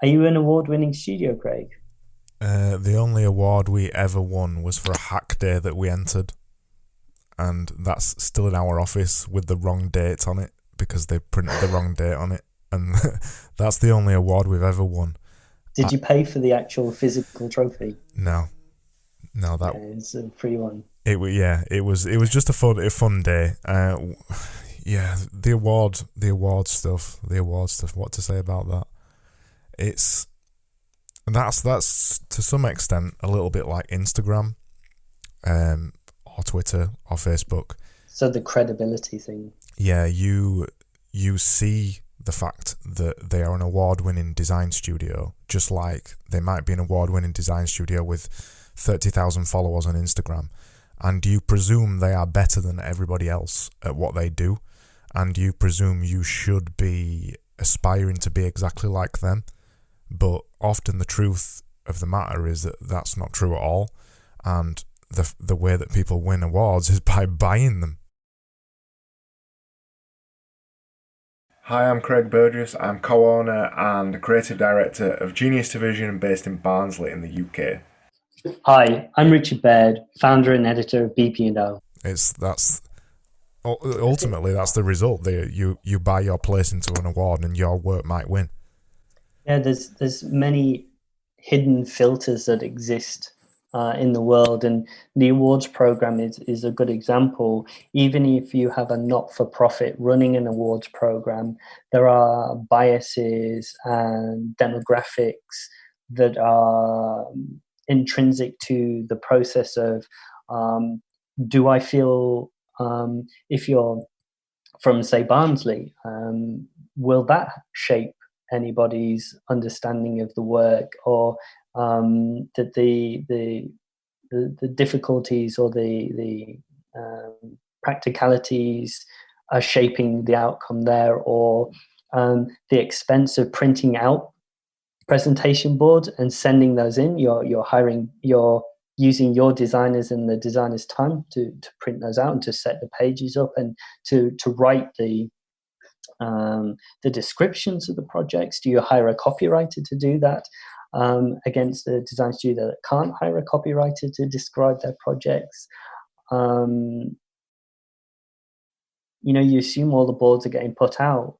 Are you an award-winning studio, Craig? The only award we ever won was for a hack day that we entered, and that's still in our office with the wrong date on it because they printed the wrong date on it, and that's the only award we've ever won. Did you pay for the actual physical trophy? No, no, that Yeah, it's a free one. it was just a fun day. Yeah, the award stuff. What to say about that? It's that's to some extent a little bit like Instagram, or Twitter or Facebook. So the credibility thing. Yeah, you see the fact that they are an award-winning design studio, just like they might be an award-winning design studio with 30,000 followers on Instagram, and you presume they are better than everybody else at what they do, and you presume you should be aspiring to be exactly like them. But often the truth of the matter is that that's not true at all, and the way that people win awards is by buying them. Hi, I'm Craig Burgess. I'm co-owner and creative director of Genius Division based in Barnsley in the UK. Hi, I'm Richard Baird, founder and editor of BP&O. That's ultimately that's the result. You buy your place into an award and your work might win. Yeah, there's many hidden filters that exist in the world, and the awards program is a good example. Even if you have a not-for-profit running an awards program, there are biases and demographics that are intrinsic to the process of do I feel if you're from, say, Barnsley, will that shape anybody's understanding of the work, or that the difficulties or the practicalities are shaping the outcome there, or the expense of printing out presentation boards and sending those in. You're using your designers and the designers' time to print those out and to set the pages up and to write the descriptions of the projects. Do you hire a copywriter to do that against a design studio that can't hire a copywriter to describe their projects? You assume all the boards are getting put out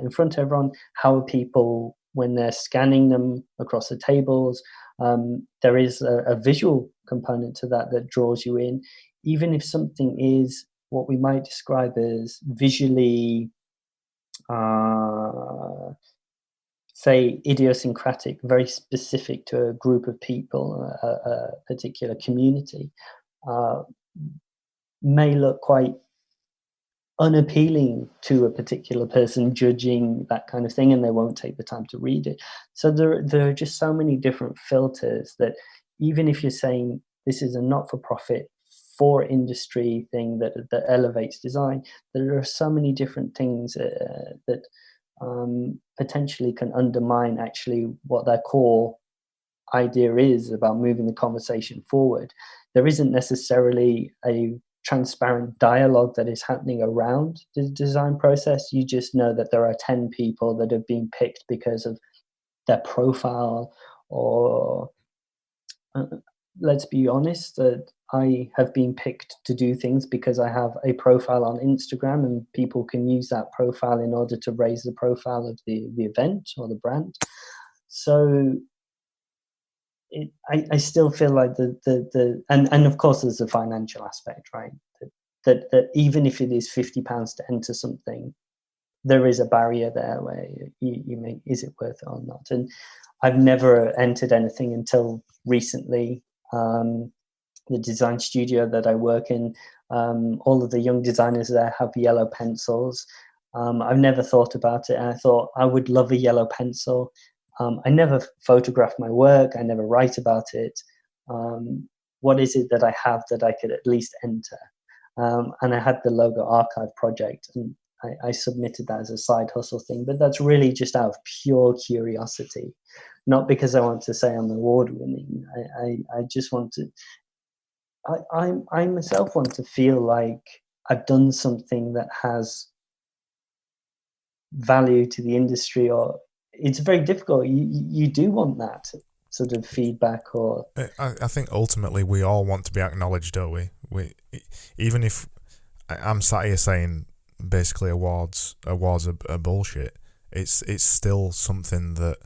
in front of everyone. How are people, when they're scanning them across the tables? There is a visual component to that draws you in, even if something is what we might describe as visually say idiosyncratic, very specific to a group of people, a particular community, may look quite unappealing to a particular person judging that kind of thing, and they won't take the time to read it. So there are just so many different filters that even if you're saying this is a not-for-profit for industry thing that elevates design, there are so many different things that potentially can undermine actually what their core idea is about moving the conversation forward. There isn't necessarily a transparent dialogue that is happening around the design process. You just know that there are 10 people that have been picked because of their profile, or let's be honest, that I have been picked to do things because I have a profile on Instagram, and people can use that profile in order to raise the profile of the event or the brand. So I still feel like and of course there's a financial aspect, right? That even if it is £50 to enter something, there is a barrier there where you may, is it worth it or not? And I've never entered anything until recently. The design studio that I work in, all of the young designers there have yellow pencils. I've never thought about it, and I thought I would love a yellow pencil. I never photograph my work. I never write about it. What is it that I have that I could at least enter? And I had the logo archive project, and I submitted that as a side hustle thing. But that's really just out of pure curiosity, not because I want to say I'm award winning. I just want to. I myself want to feel like I've done something that has value to the industry, or it's very difficult. You do want that sort of feedback, or I think ultimately we all want to be acknowledged, don't we? Even if I'm sat here saying basically awards are bullshit, it's still something that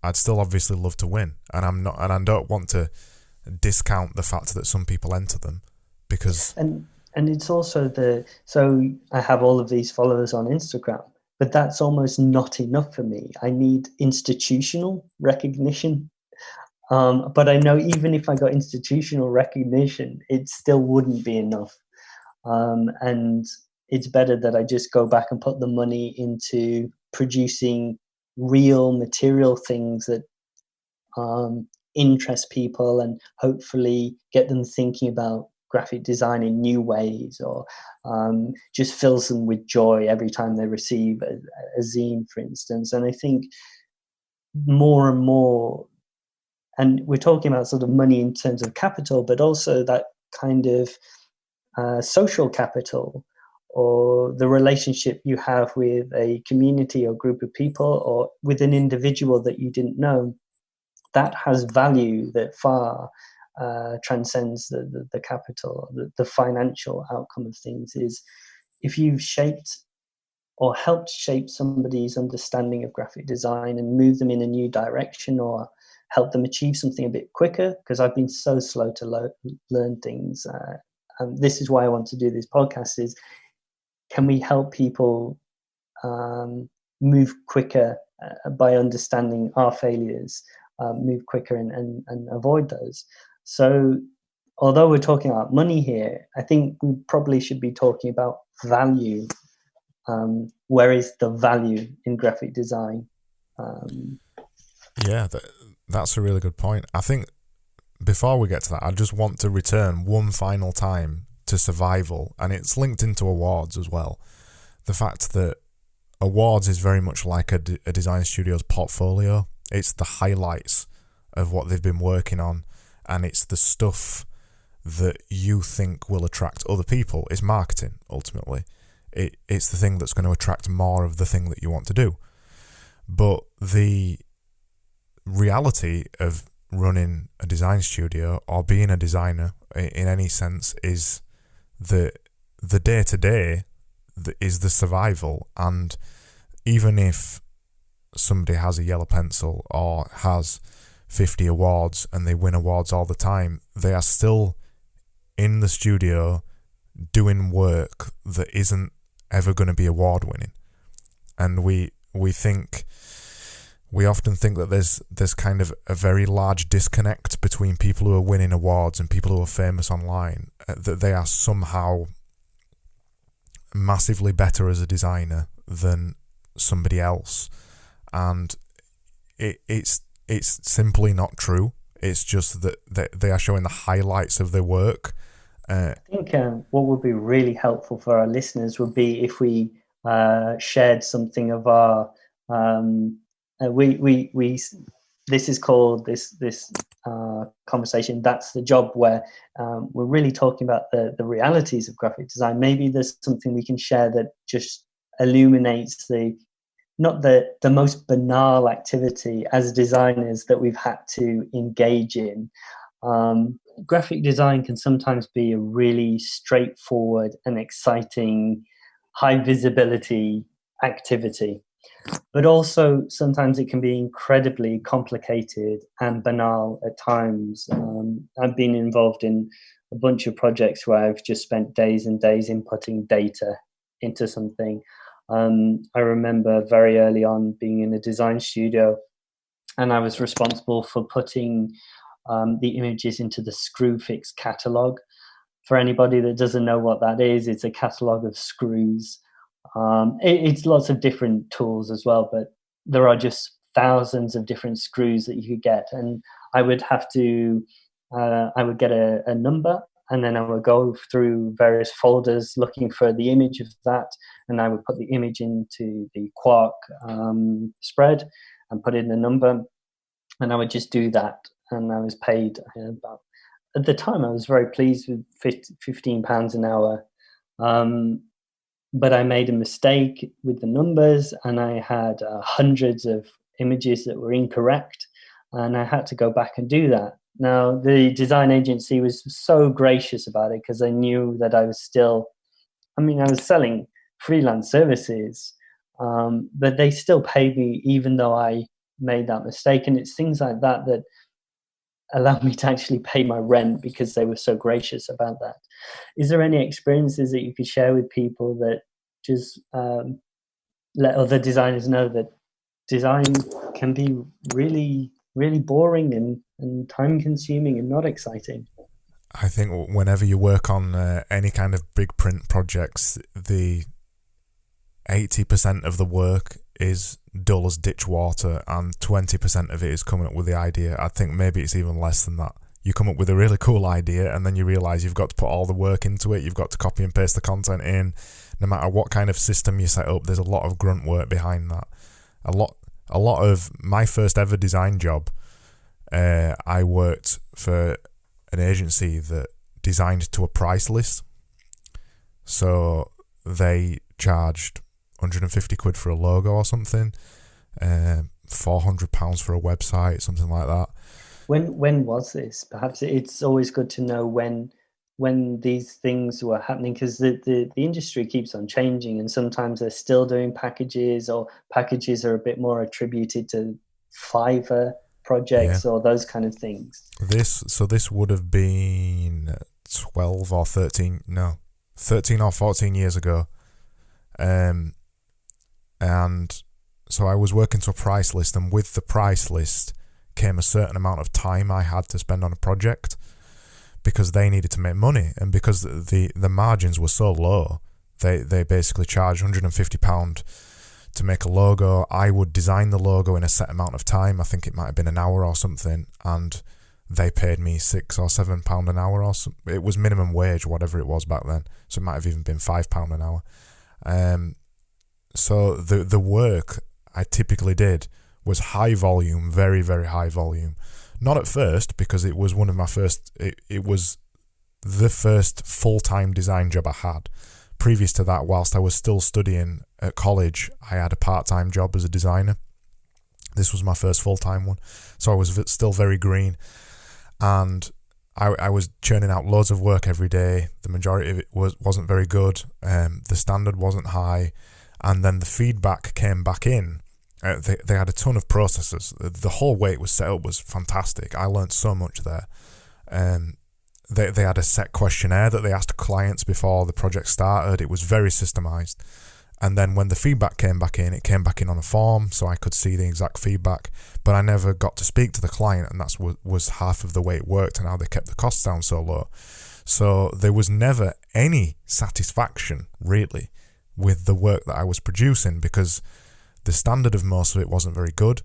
I'd still obviously love to win, and I don't want to discount the fact that some people enter them, because and it's also so I have all of these followers on Instagram, but that's almost not enough for me. I need institutional recognition. But I know even if I got institutional recognition, it still wouldn't be enough. And it's better that I just go back and put the money into producing real material things that interest people, and hopefully get them thinking about graphic design in new ways, or just fills them with joy every time they receive a zine, for instance. And I think more and more, and we're talking about sort of money in terms of capital, but also that kind of social capital, or the relationship you have with a community or group of people, or with an individual that you didn't know, that has value that far transcends the capital. The financial outcome of things is, if you've shaped or helped shape somebody's understanding of graphic design and move them in a new direction, or help them achieve something a bit quicker, because I've been so slow to learn things. And this is why I want to do this podcast, is can we help people move quicker by understanding our failures, move quicker and avoid those. So although we're talking about money here, I think we probably should be talking about value. Where is the value in graphic design? Yeah, that's a really good point. I think before we get to that, I just want to return one final time to survival, and it's linked into awards as well. The fact that awards is very much like a design studio's portfolio. It's the highlights of what they've been working on, and it's the stuff that you think will attract other people. It's marketing, ultimately. It's the thing that's going to attract more of the thing that you want to do. But the reality of running a design studio, or being a designer in any sense, is the day-to-day is the survival. And even if somebody has a yellow pencil or has 50 awards and they win awards all the time, they are still in the studio doing work that isn't ever going to be award winning. And we often think that there's kind of a very large disconnect between people who are winning awards and people who are famous online, that they are somehow massively better as a designer than somebody else. And it's simply not true. It's just that they are showing the highlights of their work. I think what would be really helpful for our listeners would be if we shared something of our this is called this conversation, That's the Job, where we're really talking about the realities of graphic design. Maybe there's something we can share that just illuminates not the most banal activity as designers that we've had to engage in. Graphic design can sometimes be a really straightforward and exciting, high visibility activity, but also sometimes it can be incredibly complicated and banal at times. I've been involved in a bunch of projects where I've just spent days and days inputting data into something. I remember very early on being in a design studio, and I was responsible for putting the images into the Screwfix catalog. For anybody that doesn't know what that is, it's a catalog of screws. It's lots of different tools as well, but there are just thousands of different screws that you could get. And I would have to, I would get a number, and then I would go through various folders looking for the image of that, and I would put the image into the Quark spread and put in the number, and I would just do that. And I was paid about, at the time I was very pleased with £15 an hour. But I made a mistake with the numbers, and I had hundreds of images that were incorrect, and I had to go back and do that. Now, the design agency was so gracious about it because they knew that I was still, I mean, I was selling freelance services, but they still paid me even though I made that mistake. And it's things like that that allowed me to actually pay my rent because they were so gracious about that. Is there any experiences that you could share with people that just let other designers know that design can be really, really boring and time consuming and not exciting? I think whenever you work on any kind of big print projects, the 80% of the work is dull as ditch water and 20% of it is coming up with the idea. I think maybe it's even less than that. You come up with a really cool idea and then you realise you've got to put all the work into it. You've got to copy and paste the content in. No matter what kind of system you set up, there's a lot of grunt work behind that. A lot of my first ever design job, I worked for an agency that designed to a price list. So they charged 150 quid for a logo or something, £400 for a website, something like that. When was this? Perhaps it's always good to know when these things were happening, because the industry keeps on changing, and sometimes they're still doing packages, or packages are a bit more attributed to Fiverr projects or those kind of things. This would have been 13 or 14 years ago. And so I was working to a price list, and with the price list came a certain amount of time I had to spend on a project because they needed to make money, and because the margins were so low, they basically charged £150 to make a logo. I would design the logo in a set amount of time. I think it might have been an hour or something, and they paid me £6 or £7 an hour, or something. It was minimum wage, whatever it was back then, so it might have even been £5 an hour. So the work I typically did was high volume, very, very high volume. Not at first, because it was one of my first, it was the first full-time design job I had. Previous to that, whilst I was still studying at college, I had a part-time job as a designer. This was my first full-time one, so I was still very green, and I was churning out loads of work every day. The majority of it wasn't very good. The standard wasn't high, and then the feedback came back in. They had a ton of processes. The whole way it was set up was fantastic. I learned so much there. They had a set questionnaire that they asked clients before the project started. It was very systemized. And then when the feedback came back in, it came back in on a form, so I could see the exact feedback. But I never got to speak to the client, and that was half of the way it worked and how they kept the costs down so low. So there was never any satisfaction, really, with the work that I was producing, because the standard of most of it wasn't very good.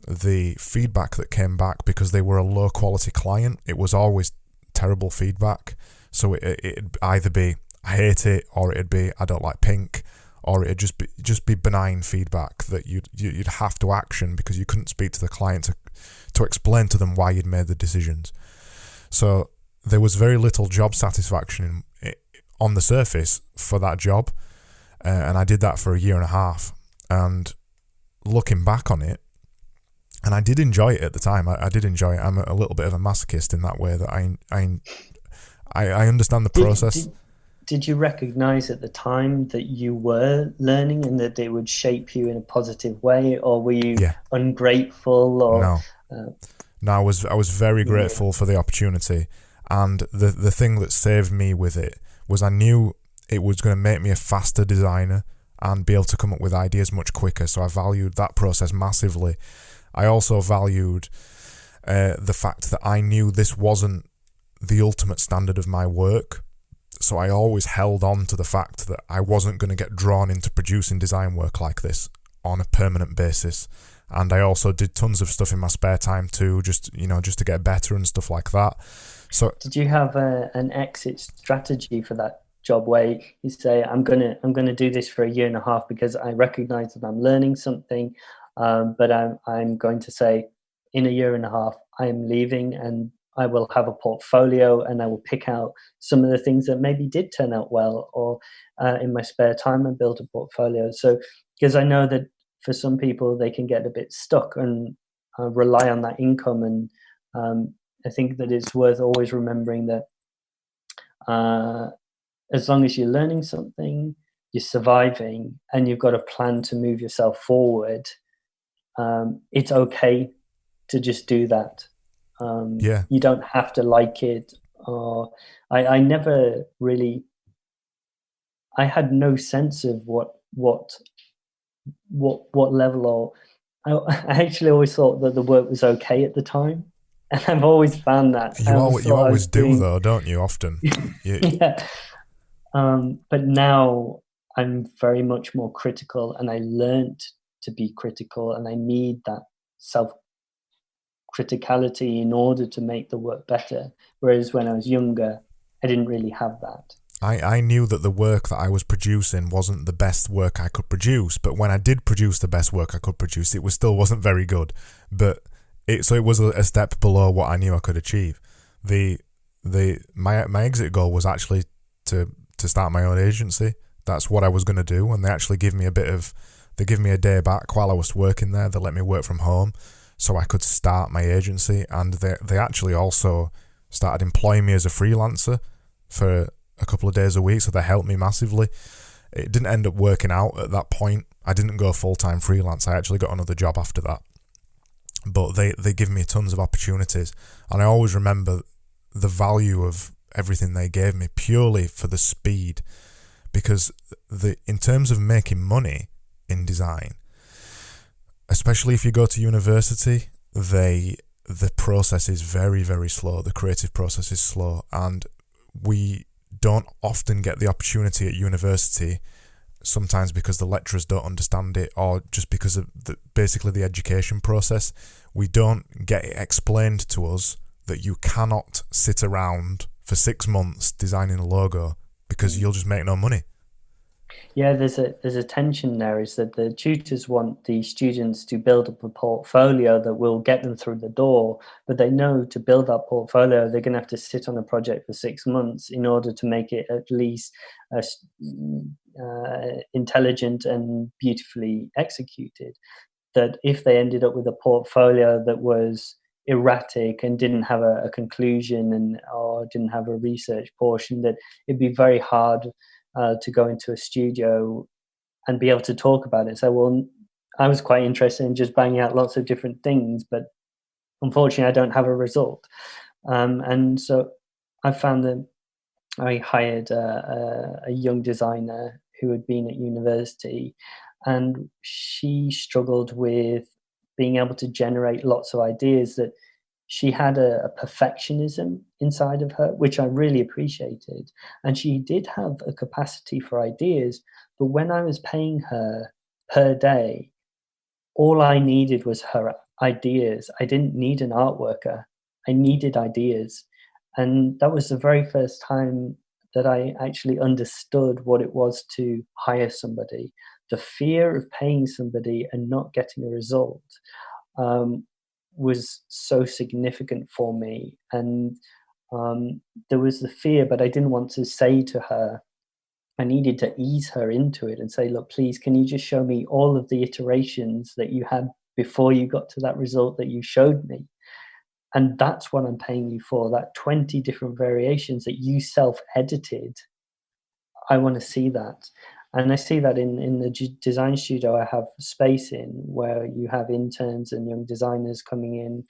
The feedback that came back, because they were a low quality client, it was always terrible feedback. So it'd either be I hate it, or it'd be I don't like pink, or it'd just be benign feedback that you'd have to action because you couldn't speak to the client to explain to them why you'd made the decisions. So there was very little job satisfaction on the surface for that job, and I did that for a year and a half. And looking back on it, and I did enjoy it at the time. I did enjoy it. I'm a little bit of a masochist in that way, that I understand the process. Did you recognize at the time that you were learning and that it would shape you in a positive way, or were you ungrateful? Or No, I was very grateful for the opportunity, and the thing that saved me with it was I knew it was going to make me a faster designer and be able to come up with ideas much quicker. So I valued that process massively. I also valued the fact that I knew this wasn't the ultimate standard of my work. So I always held on to the fact that I wasn't going to get drawn into producing design work like this on a permanent basis. And I also did tons of stuff in my spare time too, just to get better and stuff like that. So did you have an exit strategy for that job where you say, I'm gonna do this for a year and a half because I recognize that I'm learning something, but I'm going to say in a year and a half I am leaving, and I will have a portfolio, and I will pick out some of the things that maybe did turn out well, or in my spare time and build a portfolio. So because I know that for some people, they can get a bit stuck and rely on that income. And I think that it's worth always remembering that as long as you're learning something, you're surviving, and you've got a plan to move yourself forward, it's okay to just do that. You don't have to like it. Or I never really, I had no sense of what level, or I actually always thought that the work was okay at the time, and I've always found that. You always do, though, don't you? Often, yeah. But now I'm very much more critical, and I learned to be critical, and I need that self-criticality in order to make the work better. Whereas when I was younger, I didn't really have that. I knew that the work that I was producing wasn't the best work I could produce, but when I did produce the best work I could produce, it still wasn't very good. But it was a step below what I knew I could achieve. My exit goal was actually to start my own agency. That's what I was going to do, and they actually give me a day back while I was working there. They let me work from home so I could start my agency, and they actually also started employing me as a freelancer for a couple of days a week, so they helped me massively. It didn't end up working out at that point. I didn't go full-time freelance. I actually got another job after that. But they give me tons of opportunities, and I always remember the value of everything they gave me purely for the speed, because in terms of making money in design, especially if you go to university, the process is very, very slow. The creative process is slow, and we don't often get the opportunity at university, sometimes because the lecturers don't understand it, or just because of basically the education process. We don't get it explained to us that you cannot sit around for 6 months designing a logo because you'll just make no money. Yeah, there's a tension there, is that the tutors want the students to build up a portfolio that will get them through the door, but they know to build that portfolio, they're going to have to sit on a project for 6 months in order to make it at least intelligent and beautifully executed. That if they ended up with a portfolio that was erratic and didn't have a conclusion or didn't have a research portion, that it'd be very hard to go into a studio and be able to talk about it. So, well, I was quite interested in just banging out lots of different things, but unfortunately I don't have a result. And so I found that I hired a young designer who had been at university, and she struggled with being able to generate lots of ideas. That she had a perfectionism inside of her, which I really appreciated. And she did have a capacity for ideas, but when I was paying her per day, all I needed was her ideas. I didn't need an art worker. I needed ideas. And that was the very first time that I actually understood what it was to hire somebody. The fear of paying somebody and not getting a result was so significant for me. And there was the fear, but I didn't want to say to her, I needed to ease her into it and say, look, please, can you just show me all of the iterations that you had before you got to that result that you showed me? And that's what I'm paying you for, that 20 different variations that you self-edited. I want to see that. And I see that in the design studio I have space in, where you have interns and young designers coming in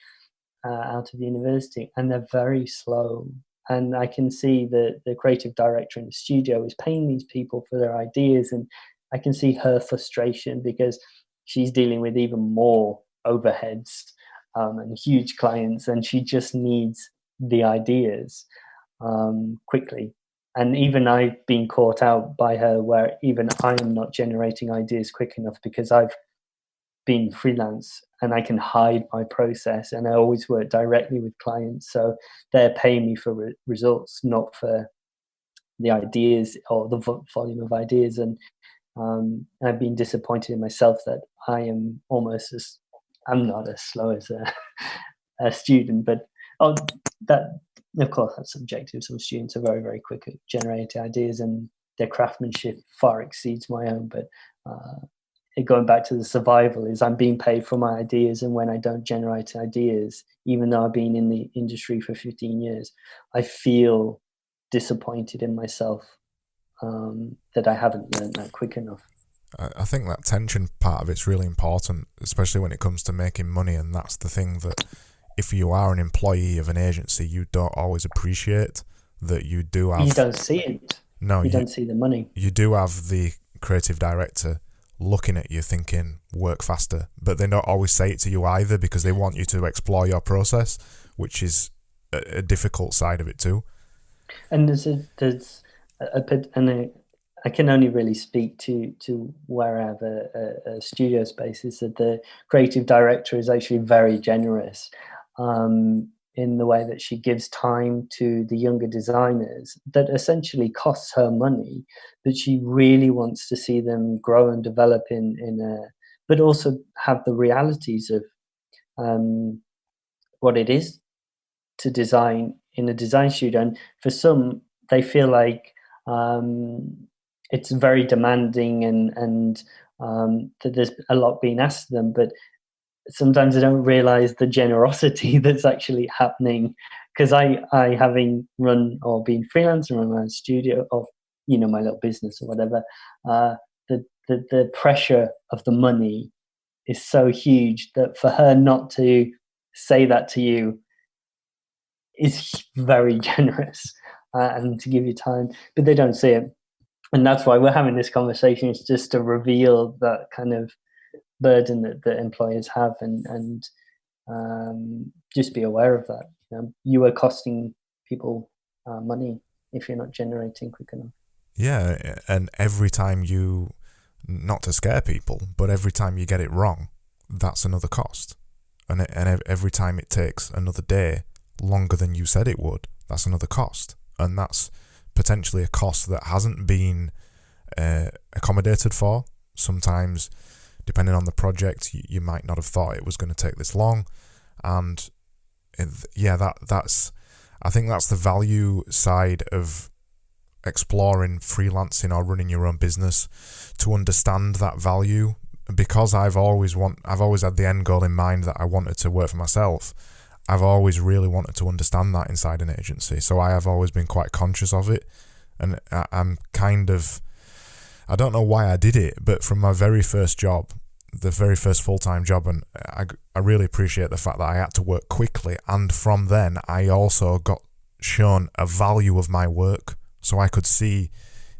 out of university, and they're very slow. And I can see that the creative director in the studio is paying these people for their ideas, and I can see her frustration because she's dealing with even more overheads and huge clients, and she just needs the ideas quickly. And even I've been caught out by her, where even I am not generating ideas quick enough because I've been freelance and I can hide my process, and I always work directly with clients. So they're paying me for results, not for the ideas or the volume of ideas. And I've been disappointed in myself that I am I'm not as slow as a student, but that, of course, that's subjective. Some students are very, very quick at generating ideas, and their craftsmanship far exceeds my own. But going back to the survival, is I'm being paid for my ideas, and when I don't generate ideas, even though I've been in the industry for 15 years, I feel disappointed in myself that I haven't learned that quick enough. I think that tension part of it's really important, especially when it comes to making money, and that's the thing that if you are an employee of an agency, you don't always appreciate that you do have... You don't see it. No, you don't see the money. You do have the creative director looking at you thinking, work faster, but they don't always say it to you either, because they want you to explore your process, which is a difficult side of it too. And I can only really speak to where I have a studio space, is that the creative director is actually very generous in the way that she gives time to the younger designers that essentially costs her money, but she really wants to see them grow and develop but also have the realities of what it is to design in a design studio. And for some, they feel like it's very demanding and that there's a lot being asked of them, but sometimes I don't realize the generosity that's actually happening, because I having run or been freelance and run my own studio, or my little business or whatever, the pressure of the money is so huge that for her not to say that to you is very generous, and to give you time, but they don't see it. And that's why we're having this conversation. It's just to reveal that kind of burden that employers have, and just be aware of that. You are costing people money if you're not generating quick enough. Yeah, and every time you, not to scare people, but every time you get it wrong, that's another cost. And every time it takes another day longer than you said it would, that's another cost. And that's potentially a cost that hasn't been accommodated for. Sometimes, depending on the project, you might not have thought it was going to take this long. And that's I think that's the value side of exploring freelancing or running your own business, to understand that value. Because I've always had the end goal in mind that I wanted to work for myself. I've always really wanted to understand that inside an agency, so I have always been quite conscious of it. And I'm kind of, I don't know why I did it, but from my very first job, the very first full-time job, and I really appreciate the fact that I had to work quickly, and from then I also got shown a value of my work, so I could see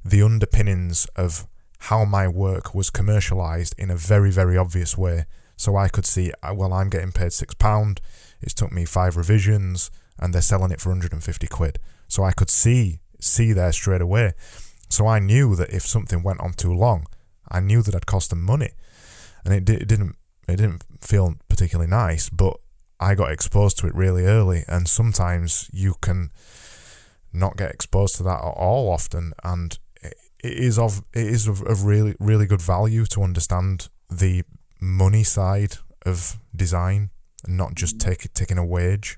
the underpinnings of how my work was commercialized in a very, very obvious way. So I could see, well, I'm getting paid £6, it's took me 5 revisions, and they're selling it for 150 quid. So I could see there straight away. So I knew that if something went on too long, I knew that I'd cost them money. And it didn't feel particularly nice, but I got exposed to it really early, and sometimes you can not get exposed to that at all often, and it is of really, really good value to understand the money side of design and not just taking a wage.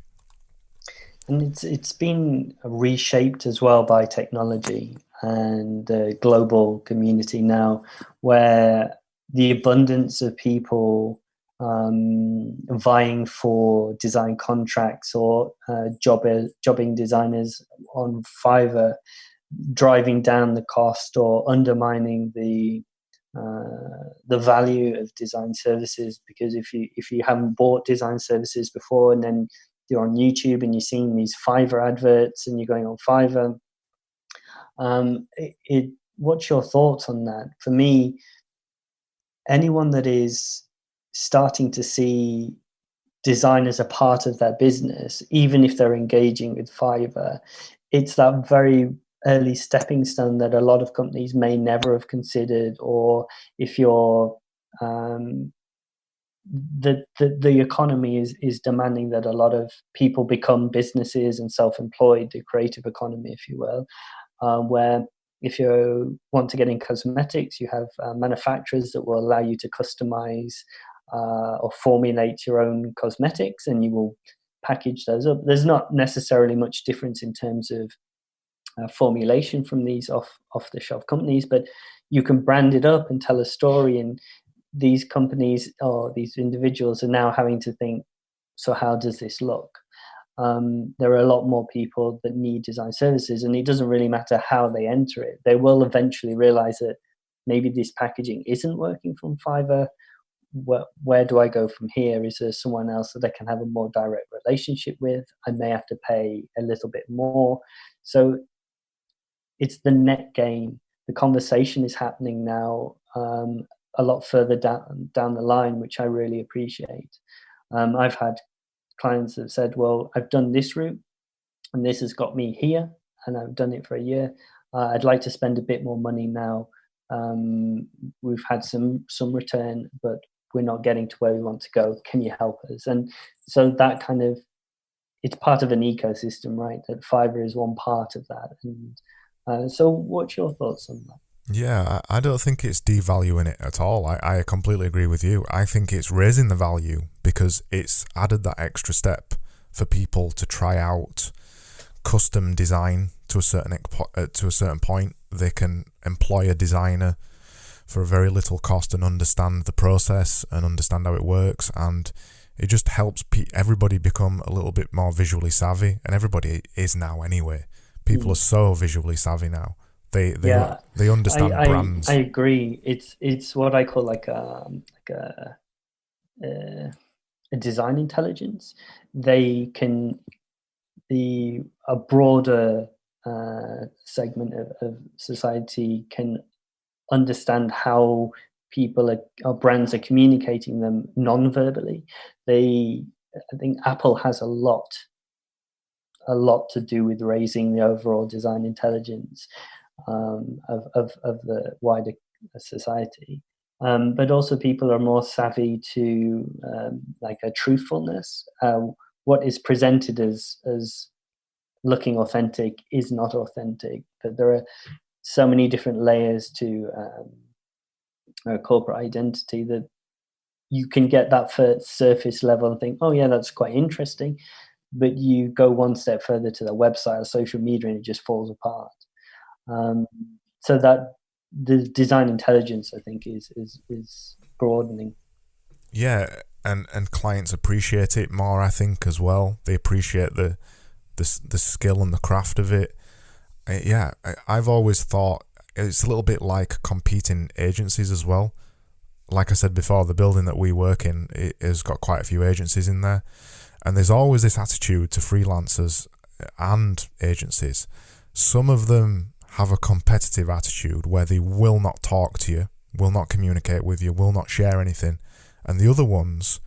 And it's been reshaped as well by technology and the global community now, where the abundance of people vying for design contracts or jobbing designers on Fiverr, driving down the cost or undermining the value of design services. Because if you haven't bought design services before, and then you're on YouTube and you're seeing these Fiverr adverts and you're going on Fiverr, what's your thoughts on that? For me, anyone that is starting to see design as a part of their business, even if they're engaging with Fiverr, it's that very early stepping stone that a lot of companies may never have considered. Or if you're the economy is demanding that a lot of people become businesses and self-employed, the creative economy, if you will, where if you want to get in cosmetics, you have manufacturers that will allow you to customize or formulate your own cosmetics, and you will package those up. There's not necessarily much difference in terms of formulation from these off-the-shelf companies, but you can brand it up and tell a story. And these companies or these individuals are now having to think, so how does this look? There are a lot more people that need design services, and it doesn't really matter how they enter it. They will eventually realize that maybe this packaging isn't working from Fiverr. Where do I go from here? Is there someone else that I can have a more direct relationship with? I may have to pay a little bit more. So it's the net gain. The conversation is happening now a lot further down the line, which I really appreciate. I've had clients that have said, well, I've done this route and this has got me here and I've done it for a year. I'd like to spend a bit more money now. We've had some return, but we're not getting to where we want to go. Can you help us? And so that kind of, it's part of an ecosystem, right? That Fiverr is one part of that. And so what's your thoughts on that? Yeah, I don't think it's devaluing it at all. I completely agree with you. I think it's raising the value because it's added that extra step for people to try out custom design to a certain point. They can employ a designer for a very little cost and understand the process and understand how it works, and it just helps everybody become a little bit more visually savvy, and everybody is now anyway. People are so visually savvy now. They understand brands. I agree. It's what I call like a design intelligence. They can a broader segment of society can understand how people or brands are communicating them non-verbally. I think Apple has a lot to do with raising the overall design intelligence of the wider society. But also people are more savvy to like a truthfulness. What is presented as looking authentic is not authentic, but there are so many different layers to corporate identity that you can get that first surface level and think, oh yeah, that's quite interesting, but you go one step further to the website or social media and it just falls apart. So that the design intelligence, I think, is broadening. Yeah, and clients appreciate it more, I think, as well. They appreciate the skill and the craft of it. I've always thought it's a little bit like competing agencies as well. Like I said before, the building that we work in, it has got quite a few agencies in there, and there's always this attitude to freelancers and agencies. Some of them have a competitive attitude where they will not talk to you, will not communicate with you, will not share anything, and the other ones,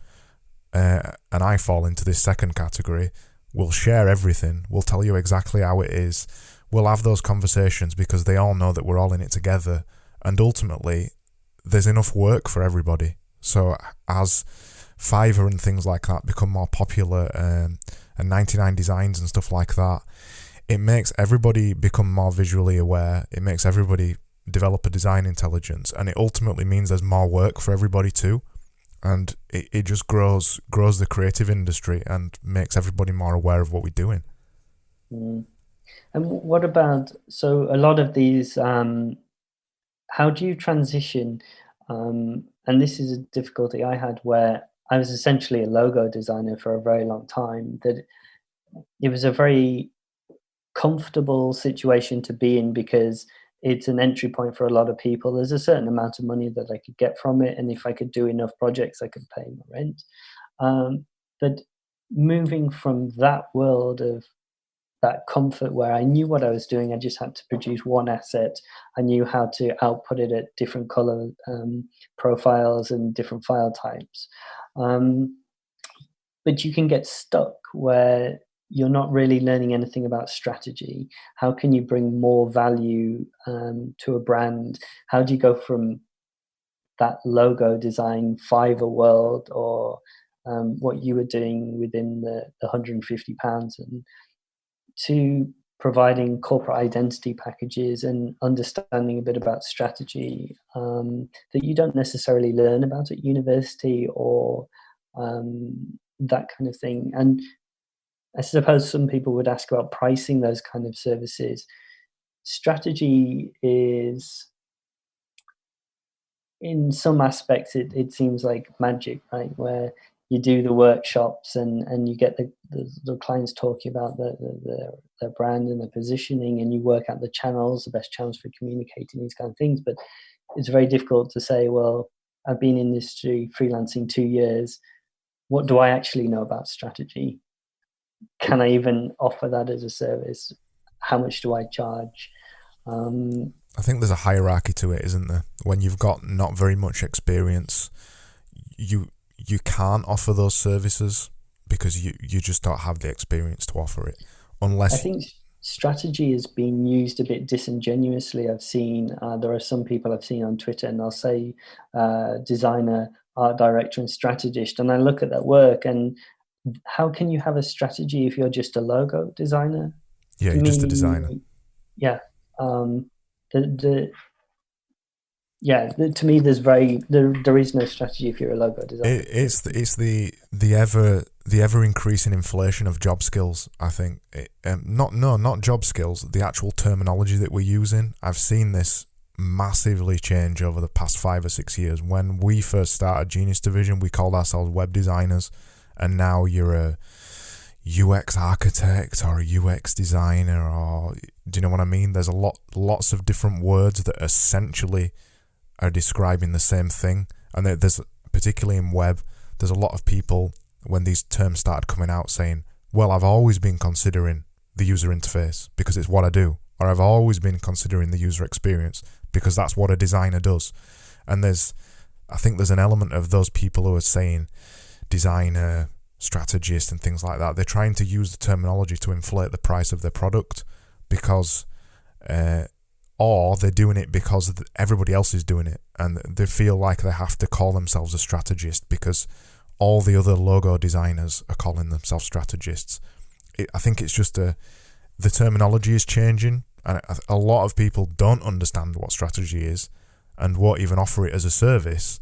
and I fall into this second category, will share everything, will tell you exactly how it is, will have those conversations because they all know that we're all in it together, and ultimately there's enough work for everybody. So as Fiverr and things like that become more popular, and 99 Designs and stuff like that, it makes everybody become more visually aware, it makes everybody develop a design intelligence, and it ultimately means there's more work for everybody too. And it just grows the creative industry and makes everybody more aware of what we're doing. And what about, so a lot of these, how do you transition? And this is a difficulty I had where I was essentially a logo designer for a very long time, that it was a very comfortable situation to be in because it's an entry point for a lot of people. There's a certain amount of money that I could get from it, and if I could do enough projects, I could pay my rent. But moving from that world of that comfort where I knew what I was doing, I just had to produce one asset. I knew how to output it at different color profiles and different file types. But you can get stuck where you're not really learning anything about strategy. How can you bring more value to a brand? How do you go from that logo design Fiverr world or what you were doing within the £150 and to providing corporate identity packages and understanding a bit about strategy that you don't necessarily learn about at university or that kind of thing? And I suppose some people would ask about pricing those kind of services. Strategy is in some aspects it seems like magic, right? Where you do the workshops and you get the clients talking about their brand and their positioning, and you work out the channels, the best channels for communicating these kind of things. But it's very difficult to say, well, I've been in this industry freelancing 2 years. What do I actually know about strategy? Can I even offer that as a service? How much do I charge? I think there's a hierarchy to it, isn't there? When you've got not very much experience, you can't offer those services because you just don't have the experience to offer it. Unless I think strategy is being used a bit disingenuously. I've seen there are some people I've seen on Twitter, and they'll say designer, art director, and strategist, and I look at that work, and how can you have a strategy if you're just a logo designer? Yeah, To you're just a me, designer. yeah. To me, there is no strategy if you're a logo designer. It's the ever increasing inflation of job skills. I think not job skills. The actual terminology that we're using. I've seen this massively change over the past 5 or 6 years. When we first started Genius Division, we called ourselves web designers, and now you're a UX architect or a UX designer, or do you know what I mean? There's lots of different words that essentially are describing the same thing, and there's, particularly in web, there's a lot of people when these terms started coming out saying, well, I've always been considering the user interface because it's what I do, or I've always been considering the user experience because that's what a designer does. And I think there's an element of those people who are saying designer, strategist and things like that. They're trying to use the terminology to inflate the price of their product because or they're doing it because everybody else is doing it, and they feel like they have to call themselves a strategist because all the other logo designers are calling themselves strategists. I think it's just the terminology is changing, and a lot of people don't understand what strategy is and won't even offer it as a service.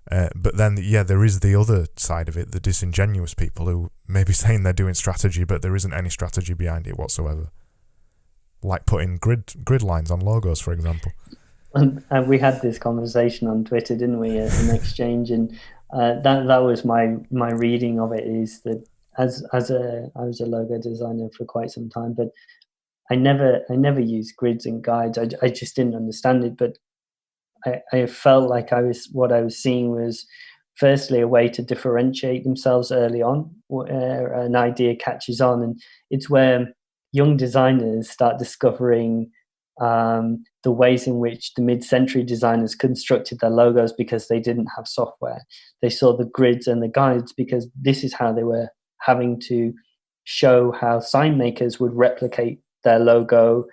But then, there is the other side of it, the disingenuous people who may be saying they're doing strategy, but there isn't any strategy behind it whatsoever. Like putting grid lines on logos, for example. And we had this conversation on Twitter, didn't we, an exchange, and that was my reading of it, is that I was a logo designer for quite some time, but I never used grids and guides. I just didn't understand it, but I felt like what I was seeing was firstly a way to differentiate themselves early on, where an idea catches on, and it's where young designers start discovering the ways in which the mid-century designers constructed their logos because they didn't have software. They saw the grids and the guides because this is how they were having to show how sign makers would replicate their logo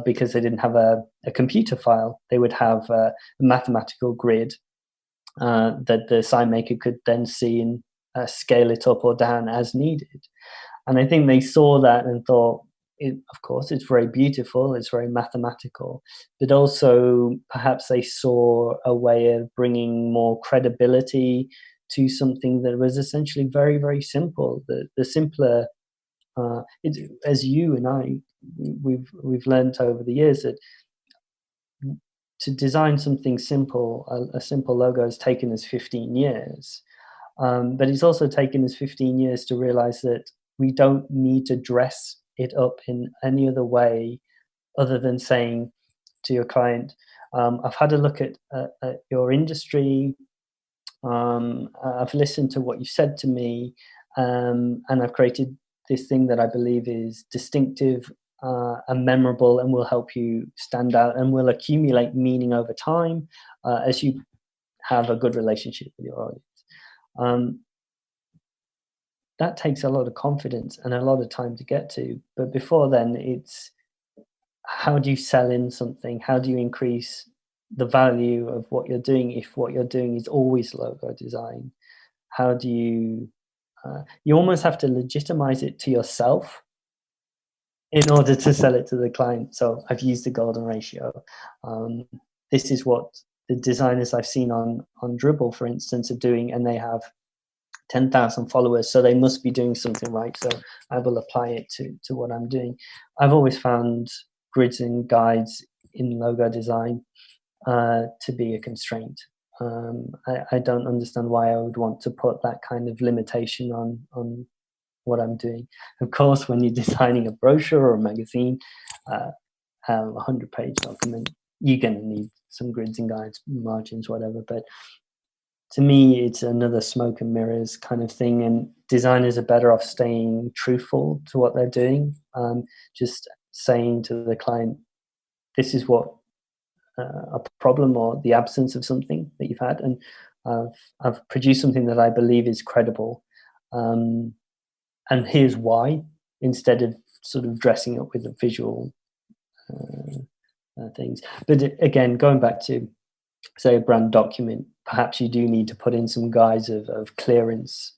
because they didn't have a computer file. They would have a mathematical grid that the sign maker could then see and scale it up or down as needed. And I think they saw that and thought, of course, it's very beautiful, it's very mathematical, but also perhaps they saw a way of bringing more credibility to something that was essentially very, very simple. The simpler, as you and I, we've learned over the years that to design something simple, a simple logo, has taken us 15 years. But it's also taken us 15 years to realize that we don't need to dress it up in any other way other than saying to your client, I've had a look at your industry, I've listened to what you said to me, and I've created this thing that I believe is distinctive and memorable and will help you stand out and will accumulate meaning over time as you have a good relationship with your audience. That takes a lot of confidence and a lot of time to get to. But before then, it's how do you sell in something? How do you increase the value of what you're doing if what you're doing is always logo design? How do you almost have to legitimize it to yourself in order to sell it to the client. So I've used the golden ratio. This is what the designers I've seen on Dribble, for instance, are doing, and they have 10,000 followers, so they must be doing something right. So I will apply it to what I'm doing. I've always found grids and guides in logo design to be a constraint. I don't understand why I would want to put that kind of limitation on what I'm doing. Of course, when you're designing a brochure or a magazine, a 100-page document, you're going to need some grids and guides, margins, whatever. But to me, it's another smoke and mirrors kind of thing, and designers are better off staying truthful to what they're doing. Just saying to the client, this is what a problem or the absence of something that you've had, and I've produced something that I believe is credible, and here's why, instead of sort of dressing up with the visual things. But again, going back to, say, a brand document, perhaps you do need to put in some guise of clearance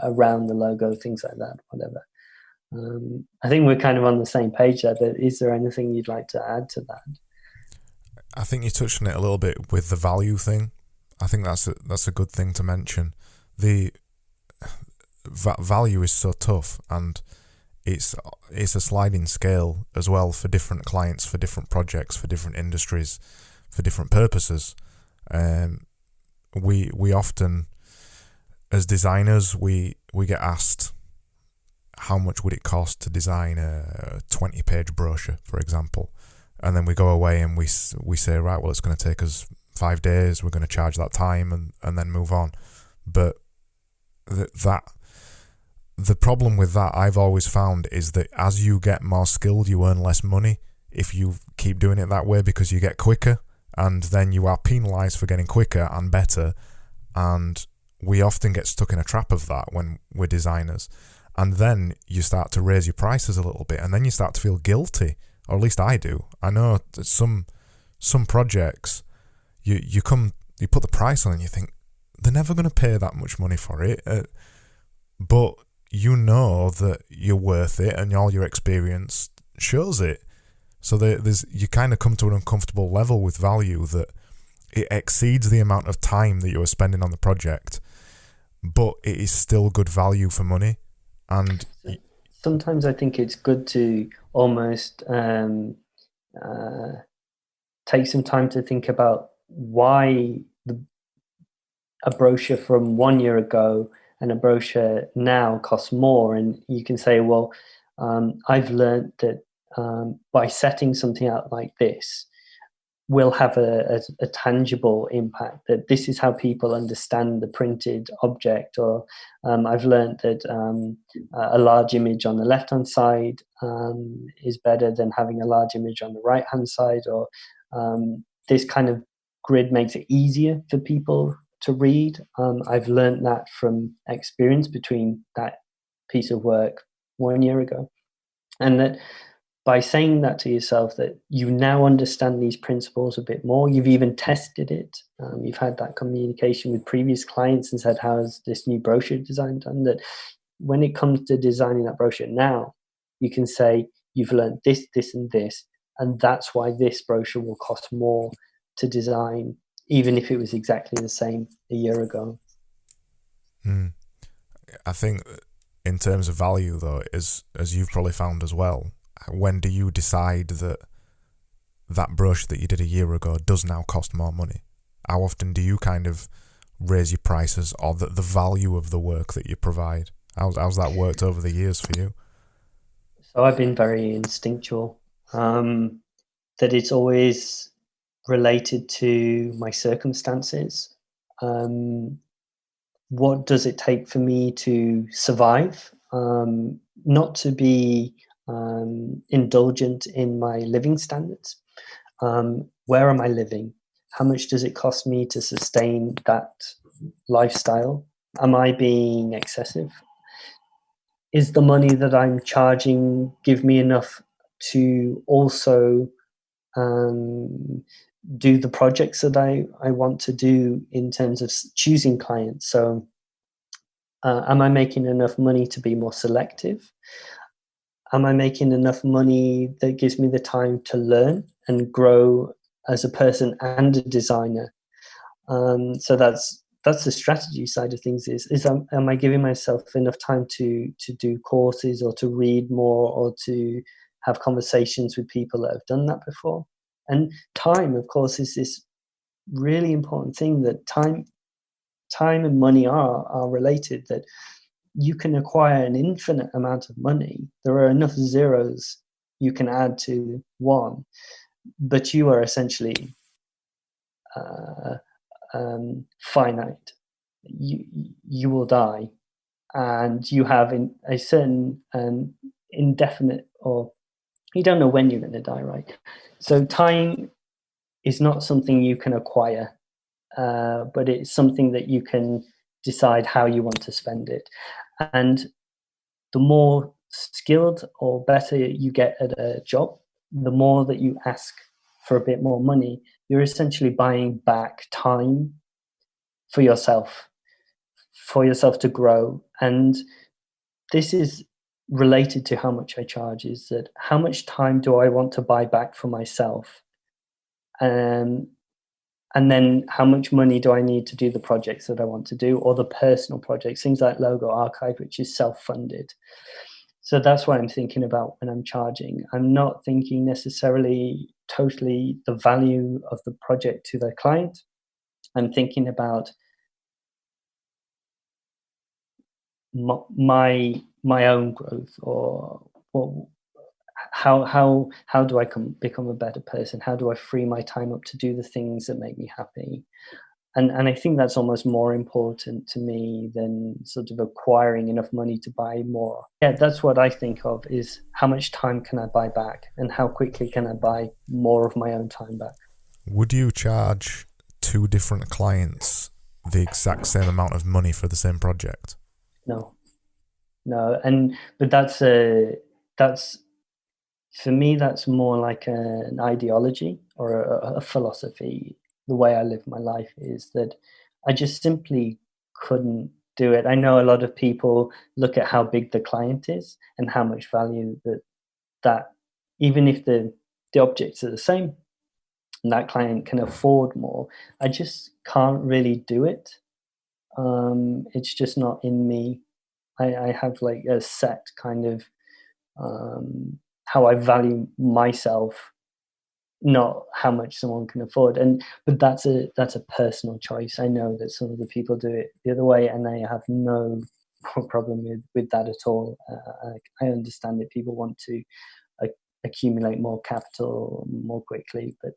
around the logo, things like that, whatever. I think we're kind of on the same page there, but is there anything you'd like to add to that? I think you touched on it a little bit with the value thing. I think that's a good thing to mention. The value is so tough, and it's a sliding scale as well for different clients, for different projects, for different industries, for different purposes. We often, as designers, we get asked, how much would it cost to design a 20-page brochure, for example? And then we go away and we say, right, well, it's going to take us 5 days. We're going to charge that time and then move on. But the problem with that, I've always found, is that as you get more skilled, you earn less money if you keep doing it that way, because you get quicker, and then you are penalised for getting quicker and better. And we often get stuck in a trap of that when we're designers. And then you start to raise your prices a little bit, and then you start to feel guilty, or at least I do. I know that some projects, you put the price on and you think, they're never going to pay that much money for it. But you know that you're worth it, and all your experience shows it. So you kind of come to an uncomfortable level with value that it exceeds the amount of time that you are spending on the project, but it is still good value for money. And sometimes I think it's good to almost take some time to think about why a brochure from 1 year ago and a brochure now costs more. And you can say, well, I've learned that by setting something out like this, will have a tangible impact, that this is how people understand the printed object. Or I've learned that a large image on the left-hand side is better than having a large image on the right-hand side. Or this kind of grid makes it easier for people to read. I've learned that from experience between that piece of work 1 year ago. And that by saying that to yourself, that you now understand these principles a bit more, you've even tested it, you've had that communication with previous clients and said, how's this new brochure design done? That when it comes to designing that brochure now, you can say, you've learned this, this, and this, and that's why this brochure will cost more to design, even if it was exactly the same a year ago. I think in terms of value, though, as you've probably found as well, when do you decide that brochure that you did a year ago does now cost more money? How often do you kind of raise your prices, or the value of the work that you provide? How's that worked over the years for you? So I've been very instinctual, that it's always related to my circumstances. What does it take for me to survive? Not to be indulgent in my living standards. Where am I living? How much does it cost me to sustain that lifestyle? Am I being excessive? Is the money that I'm charging give me enough to also do the projects that I want to do in terms of choosing clients? So am I making enough money to be more selective? Am I making enough money that gives me the time to learn and grow as a person and a designer? So that's the strategy side of things. Am I giving myself enough time to do courses, or to read more, or to have conversations with people that have done that before? And time, of course, is this really important thing, that time and money are related, that you can acquire an infinite amount of money. There are enough zeros you can add to one, but you are essentially finite. You will die, and you have a certain indefinite, or you don't know when you're going to die, right? So time is not something you can acquire, but it's something that you can decide how you want to spend it. And the more skilled or better you get at a job, the more that you ask for a bit more money, you're essentially buying back time for yourself to grow. And this is related to how much I charge, is that how much time do I want to buy back for myself? And then how much money do I need to do the projects that I want to do, or the personal projects, things like Logo Archive, which is self-funded. So that's what I'm thinking about when I'm charging. I'm not thinking necessarily totally the value of the project to the client. I'm thinking about my own growth, or how do I become a better person? How do I free my time up to do the things that make me happy? And I think that's almost more important to me than sort of acquiring enough money to buy more. Yeah, that's what I think of, is how much time can I buy back, and how quickly can I buy more of my own time back. Would you charge two different clients the exact same amount of money for the same project? No, but that's for me, that's more like an ideology or a philosophy. The way I live my life is that I just simply couldn't do it. I know a lot of people look at how big the client is and how much value that even if the objects are the same and that client can afford more, I just can't really do it. It's just not in me. I have like a set kind of how I value myself, not how much someone can afford. But that's a personal choice. I know that some of the people do it the other way, and I have no problem with that at all. I understand that people want to accumulate more capital more quickly, but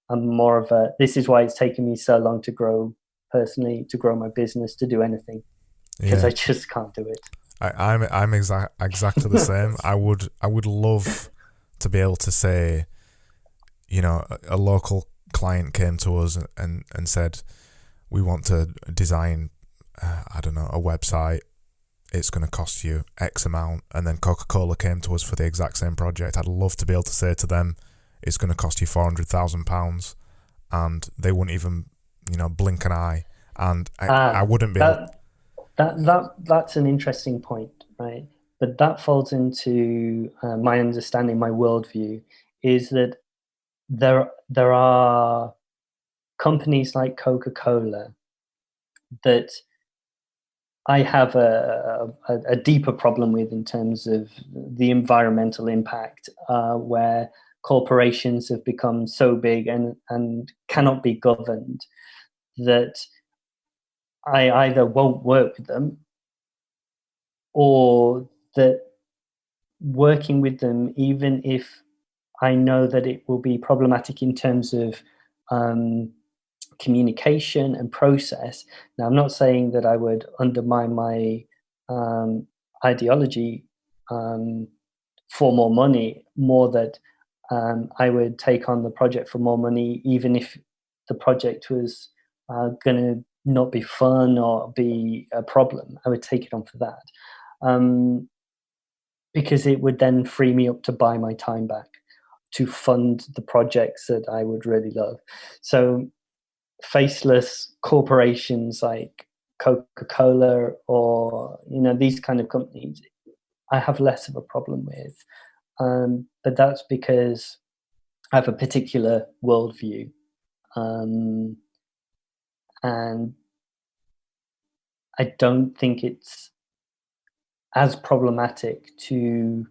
I'm more of a. This is why it's taken me so long to grow personally, to grow my business, to do anything, because I just can't do it. I'm exactly the same. I would love to be able to say, you know, a local client came to us and said, we want to design, I don't know, a website. It's going to cost you X amount. And then Coca-Cola came to us for the exact same project. I'd love to be able to say to them, it's going to cost you £400,000, and they wouldn't even, you know, blink an eye. And I wouldn't be able. That's an interesting point, right? But that falls into my understanding, my worldview, is that there are companies like Coca-Cola that I have a deeper problem with in terms of the environmental impact, where corporations have become so big and cannot be governed, that I either won't work with them, or that working with them, even if I know that it will be problematic in terms of communication and process. Now, I'm not saying that I would undermine my ideology for more money, more that I would take on the project for more money, even if the project was going to not be fun or be a problem. I would take it on for that. Because it would then free me up to buy my time back, to fund the projects that I would really love. So faceless corporations like Coca-Cola, or, you know, these kind of companies, I have less of a problem with. But that's because I have a particular worldview. And I don't think it's as problematic to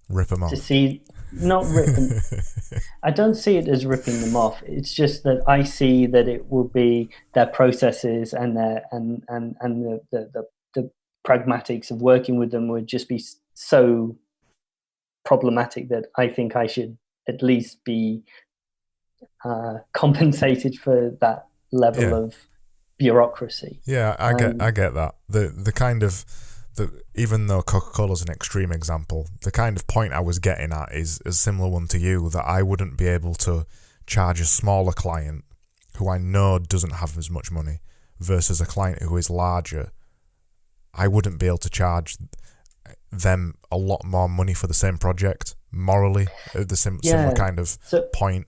Rip them to off. see, not rip them. I don't see it as ripping them off. It's just that I see that it will be their processes and their and the pragmatics of working with them would just be so problematic that I think I should at least be compensated for that level Yeah. of bureaucracy. Yeah, I get that. The kind of even though Coca-Cola's an extreme example, the kind of point I was getting at is a similar one to you, that I wouldn't be able to charge a smaller client who I know doesn't have as much money versus a client who is larger. I wouldn't be able to charge them a lot more money for the same project morally, similar kind of point.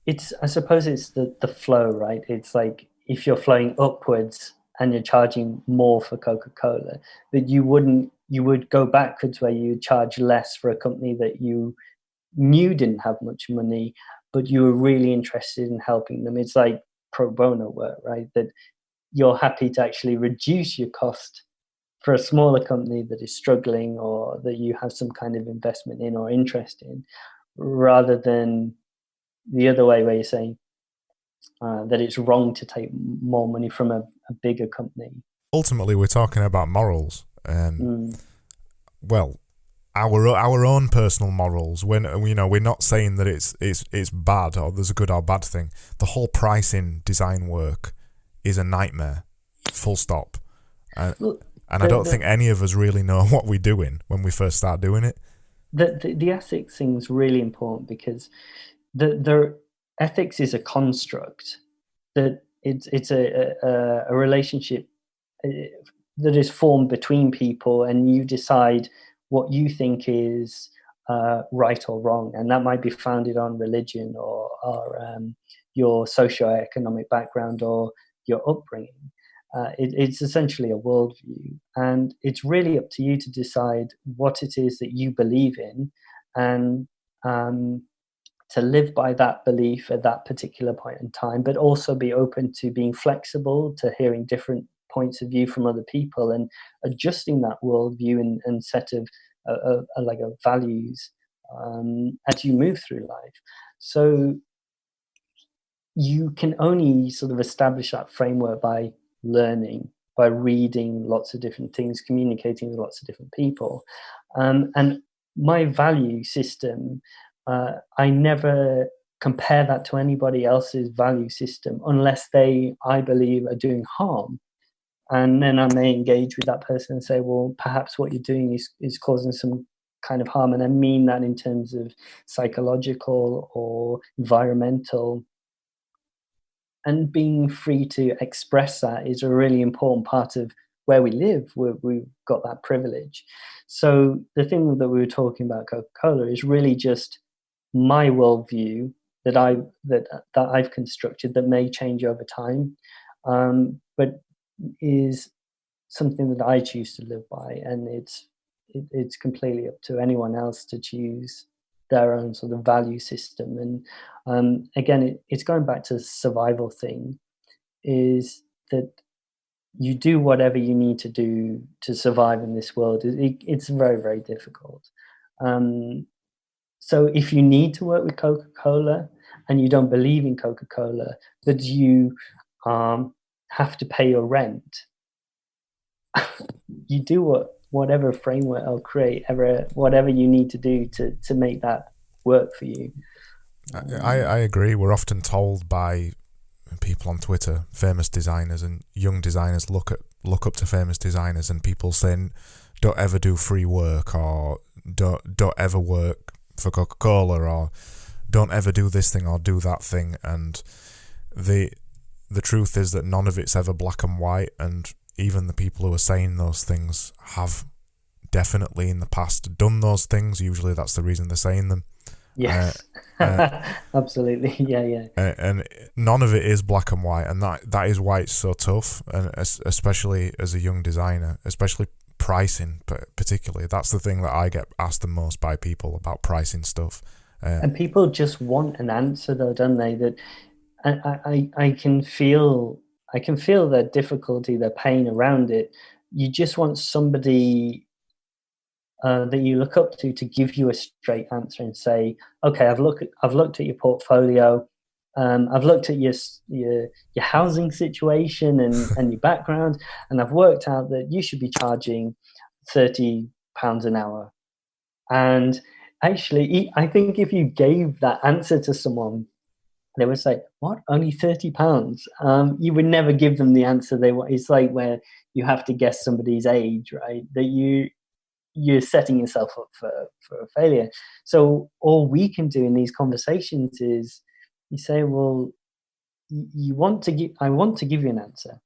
I suppose it's the flow, right? It's like if you're flowing upwards and you're charging more for Coca-Cola, but you would go backwards where you charge less for a company that you knew didn't have much money, but you were really interested in helping them. It's like pro bono work, right? That you're happy to actually reduce your cost for a smaller company that is struggling or that you have some kind of investment in or interest in, rather than the other way where you're saying that it's wrong to take more money from a bigger company. Ultimately, we're talking about morals. Well, our own personal morals. When we're not saying that it's bad or there's a good or bad thing. The whole pricing design work is a nightmare. Full stop. And I don't think any of us really know what we're doing when we first start doing it. The ethics thing is really important because the ethics is a construct that it's a relationship that is formed between people, and you decide what you think is right or wrong, and that might be founded on religion or your socioeconomic background or your upbringing. It's essentially a worldview, and it's really up to you to decide what it is that you believe in, and to live by that belief at that particular point in time, but also be open to being flexible, to hearing different points of view from other people, and adjusting that worldview and set of values as you move through life. So you can only sort of establish that framework by learning, by reading lots of different things, communicating with lots of different people. And my value system, I never compare that to anybody else's value system unless they, I believe, are doing harm. And then I may engage with that person and say, well, perhaps what you're doing is causing some kind of harm. And I mean that in terms of psychological or environmental. And being free to express that is a really important part of where we live, where we've got that privilege. So the thing that we were talking about Coca-Cola is really just my worldview that I've constructed that may change over time, but is something that I choose to live by, and it's completely up to anyone else to choose their own sort of value system. And again, it's going back to the survival thing, is that you do whatever you need to do to survive in this world. It's very, very difficult. So if you need to work with Coca-Cola and you don't believe in Coca-Cola, but you have to pay your rent, you do whatever framework I'll create, whatever you need to do to make that work for you. I agree. We're often told by people on Twitter, famous designers and young designers look up to famous designers, and people saying, don't ever do free work, or don't ever work for Coca-Cola, or don't ever do this thing or do that thing. And the truth is that none of it's ever black and white, and even the people who are saying those things have definitely in the past done those things. Usually that's the reason they're saying them. Yes, absolutely. Yeah. And none of it is black and white, and that is why it's so tough, and especially as a young designer, especially pricing, particularly. That's the thing that I get asked the most by people about pricing stuff. And people just want an answer, though, don't they? That I can feel their difficulty, their pain around it. You just want somebody that you look up to give you a straight answer and say, okay, I've looked at your portfolio, I've looked at your housing situation and your background, and I've worked out that you should be charging £30 an hour. And actually, I think if you gave that answer to someone, they would say, "What? Only £30?" You would never give them the answer they want. It's like where you have to guess somebody's age, right? That you're setting yourself up for a failure. So all we can do in these conversations is you say, "Well, I want to give you an answer,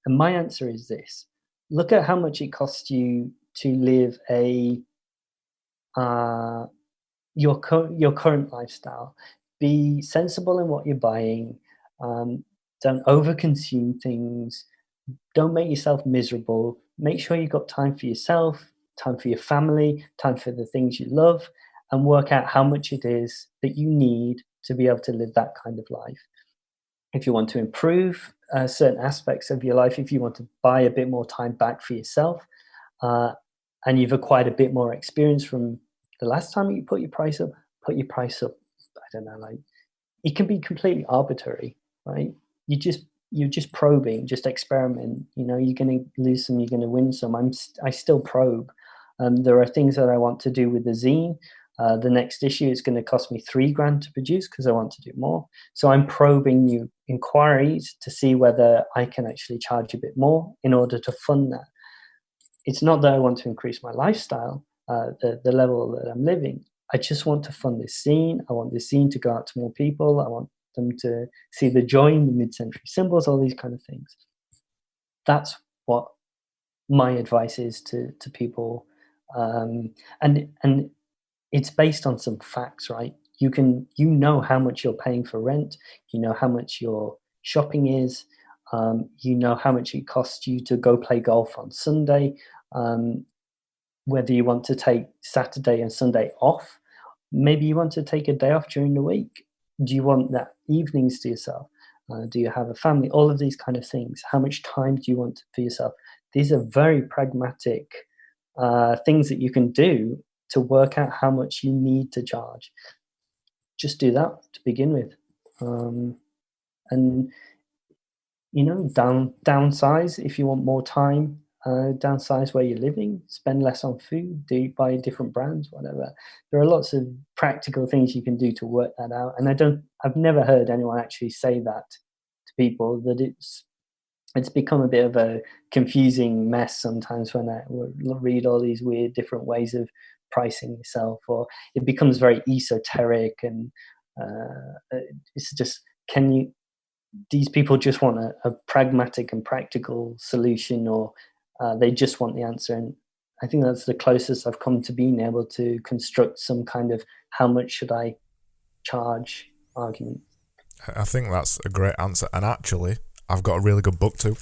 and my answer is this. Look at how much it costs you to live your current lifestyle. Be sensible in what you're buying. Don't overconsume things. Don't make yourself miserable. Make sure you've got time for yourself, time for your family, time for the things you love, and work out how much it is that you need to be able to live that kind of life. If you want to improve certain aspects of your life, if you want to buy a bit more time back for yourself, and you've acquired a bit more experience from the last time you put your price up, put your price up. I don't know, like it can be completely arbitrary, right? You're just probing, just experiment. You know, you're going to lose some, you're going to win some. I still probe. There are things that I want to do with the zine. The next issue is going to cost me £3,000 to produce because I want to do more. So I'm probing new inquiries to see whether I can actually charge a bit more in order to fund that. It's not that I want to increase my lifestyle, the level that I'm living. I just want to fund this zine. I want this zine to go out to more people. I want them to see the joy in the mid-century symbols, all these kind of things. That's what my advice is to people. And it's based on some facts, right? You know how much you're paying for rent. You know how much your shopping is. You know how much it costs you to go play golf on Sunday. Whether you want to take Saturday and Sunday off. Maybe you want to take a day off during the week. Do you want that evenings to yourself? Do you have a family? All of these kind of things. How much time do you want for yourself? These are very pragmatic things that you can do to work out how much you need to charge. Just do that to begin with. And, you know, downsize if you want more time. Downsize where you're living, spend less on food, buy different brands, whatever. There are lots of practical things you can do to work that out. And I've never heard anyone actually say that to people, that it's become a bit of a confusing mess sometimes when I read all these weird different ways of pricing yourself, or it becomes very esoteric and it's just, these people just want a pragmatic and practical solution, or they just want the answer. And I think that's the closest I've come to being able to construct some kind of how much should I charge argument. I think that's a great answer. And actually, I've got a really good book too.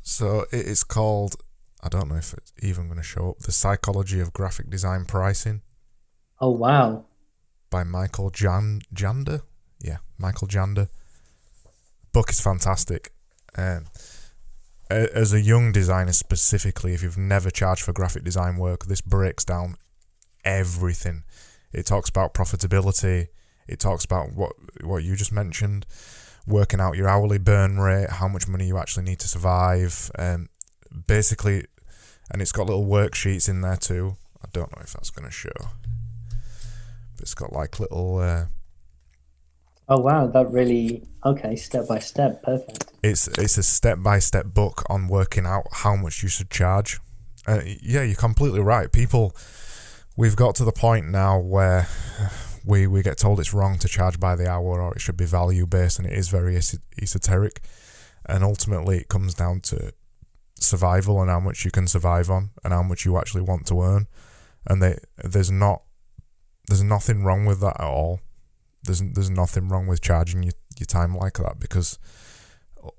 So it is called, I don't know if it's even going to show up, The Psychology of Graphic Design Pricing. Oh, wow. By Michael Jander. Yeah, Michael Jander. Book is fantastic. As a young designer specifically, if you've never charged for graphic design work, this breaks down everything. It talks about profitability. It talks about what you just mentioned, working out your hourly burn rate, how much money you actually need to survive. Basically, and it's got little worksheets in there too. I don't know if that's going to show. But it's got like little... Oh wow, that really, okay, step by step, perfect. It's a step-by-step book on working out how much you should charge. Yeah, you're completely right. We've got to the point now where we get told it's wrong to charge by the hour, or it should be value-based, and it is very esoteric. And ultimately, it comes down to survival and how much you can survive on and how much you actually want to earn. And there's nothing wrong with that at all. There's nothing wrong with charging your time like that, because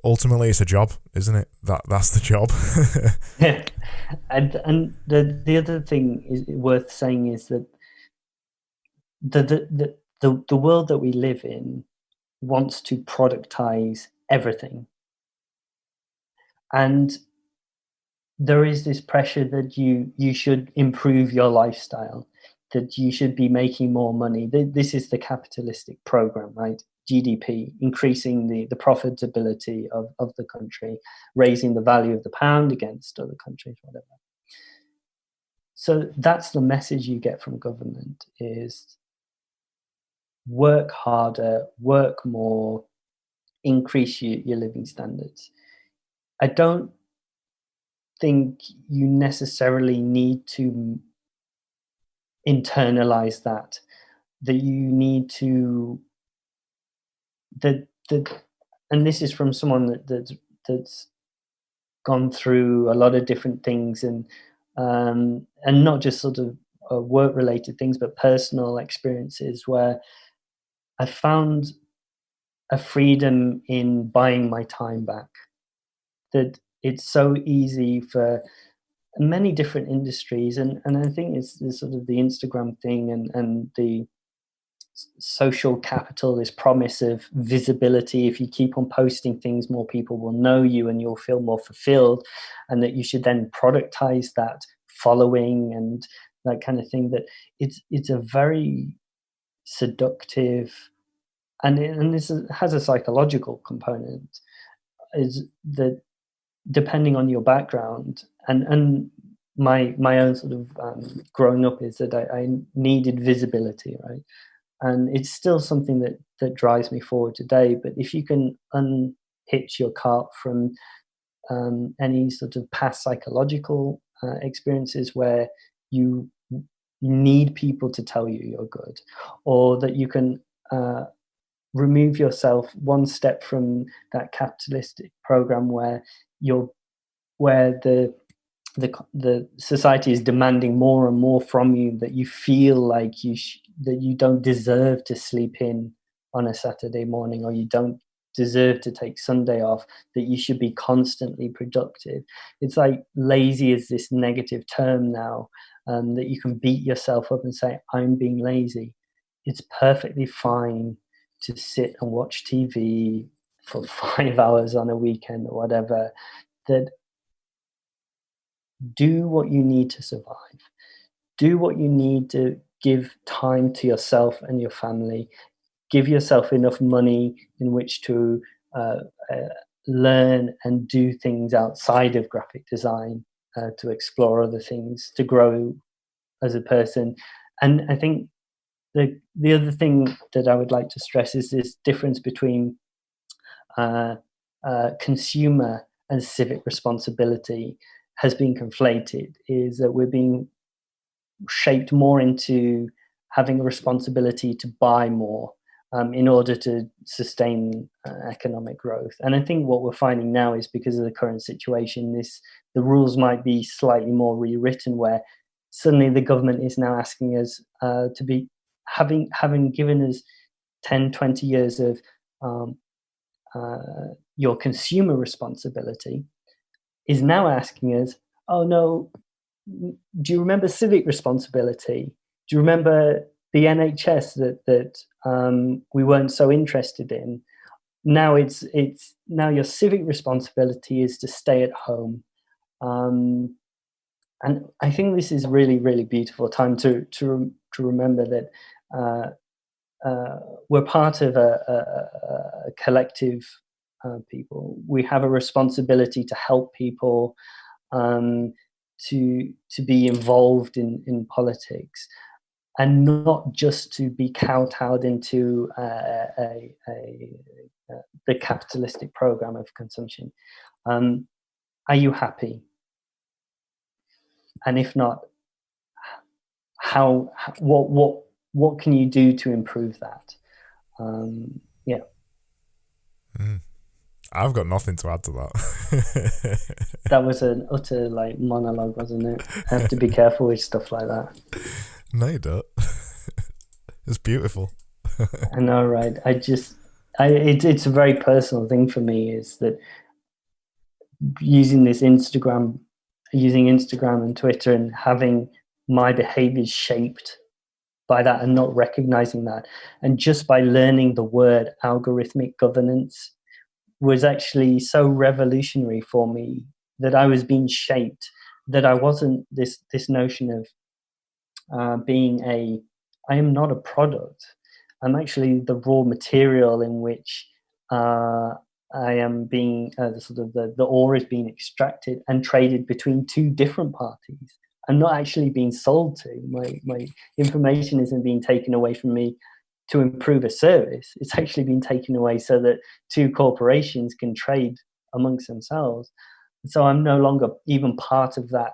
ultimately it's a job, isn't it? That's the job. Yeah. And the other thing is worth saying is that the world that we live in wants to productize everything. And there is this pressure that you should improve your lifestyle, that you should be making more money. This is the capitalistic program, right? GDP, increasing the profitability of the country, raising the value of the pound against other countries, whatever. So that's the message you get from government is work harder, work more, increase your living standards. I don't think you necessarily need to internalize that you need to and this is from someone that's gone through a lot of different things and not just sort of work related things but personal experiences where I found a freedom in buying my time back, that it's so easy for many different industries and I think it's sort of the Instagram thing and the social capital, this promise of visibility. If you keep on posting things, more people will know you and you'll feel more fulfilled, and that you should then productize that following and that kind of thing. That it's a very seductive and this has a psychological component, is that depending on your background and my own sort of growing up is that I needed visibility, right? And it's still something that drives me forward today. But if you can unhitch your cart from any sort of past psychological experiences where you need people to tell you you're good, or that you can remove yourself one step from that capitalistic program where the society is demanding more and more from you, that you feel like that you don't deserve to sleep in on a Saturday morning, or you don't deserve to take Sunday off, that you should be constantly productive. It's like lazy is this negative term now, that you can beat yourself up and say, I'm being lazy. It's perfectly fine to sit and watch TV for 5 hours on a weekend or whatever. That do what you need to survive. Do what you need to give time to yourself and your family. Give yourself enough money in which to learn and do things outside of graphic design, to explore other things, to grow as a person. And I think the other thing that I would like to stress is this difference between consumer and civic responsibility has been conflated, is that we're being shaped more into having a responsibility to buy more in order to sustain economic growth. And I think what we're finding now is, because of the current situation, the rules might be slightly more rewritten, where suddenly the government is now asking us to be having given us 10, 20 years of your consumer responsibility, is now asking us, oh no, do you remember civic responsibility? Do you remember the NHS that we weren't so interested in? Now now your civic responsibility is to stay at home. And I think this is really, really beautiful time to remember that we're part of a collective people. We have a responsibility to help people, to be involved in politics, and not just to be kowtowed into the capitalistic program of consumption. Are you happy? And if not, what can you do to improve that? Yeah. I've got nothing to add to that. That was an utter monologue, wasn't it? I have to be careful with stuff like that. No, you don't. It's beautiful. I know, right? It's a very personal thing for me, is that using Instagram and Twitter and having my behaviors shaped by that and not recognizing that. And just by learning the word algorithmic governance was actually so revolutionary for me, that I was being shaped, that I wasn't this notion of I am not a product. I'm actually the raw material in which I am being the ore is being extracted and traded between two different parties. I'm not actually being sold to. My information isn't being taken away from me to improve a service. It's actually been taken away so that two corporations can trade amongst themselves. So I'm no longer even part of that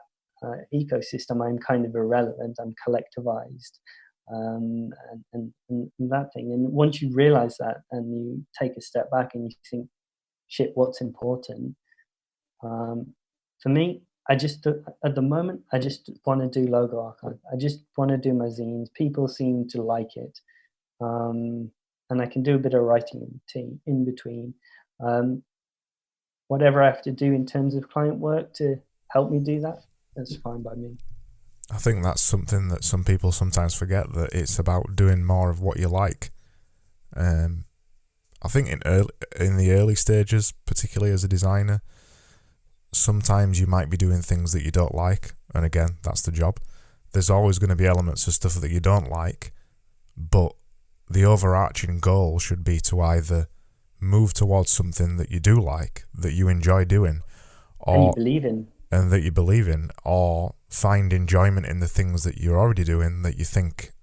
ecosystem. I'm kind of irrelevant. I'm collectivized, and that thing. And once you realize that, and you take a step back and you think, "Shit, what's important?" For me, I just at the moment, I just want to do logo archive. I just want to do my zines. People seem to like it, and I can do a bit of writing in between. Whatever I have to do in terms of client work to help me do that, that's fine by me. I think that's something that some people sometimes forget, that it's about doing more of what you like. I think in the early stages, particularly as a designer, sometimes you might be doing things that you don't like, and again, that's the job. There's always going to be elements of stuff that you don't like, but the overarching goal should be to either move towards something that you do like, that you enjoy doing, or and you believe in, and that you believe in, or find enjoyment in the things that you're already doing that you think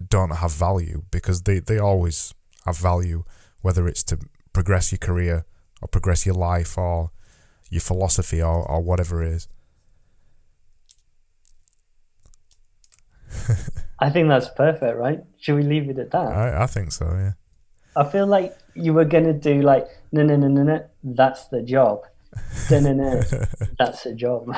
don't have value, because they always have value, whether it's to progress your career or progress your life or your philosophy or whatever it is. I think that's perfect, right? Should we leave it at that? I think so, yeah. I feel like you were going to do like, no, that's the job. No, that's the job.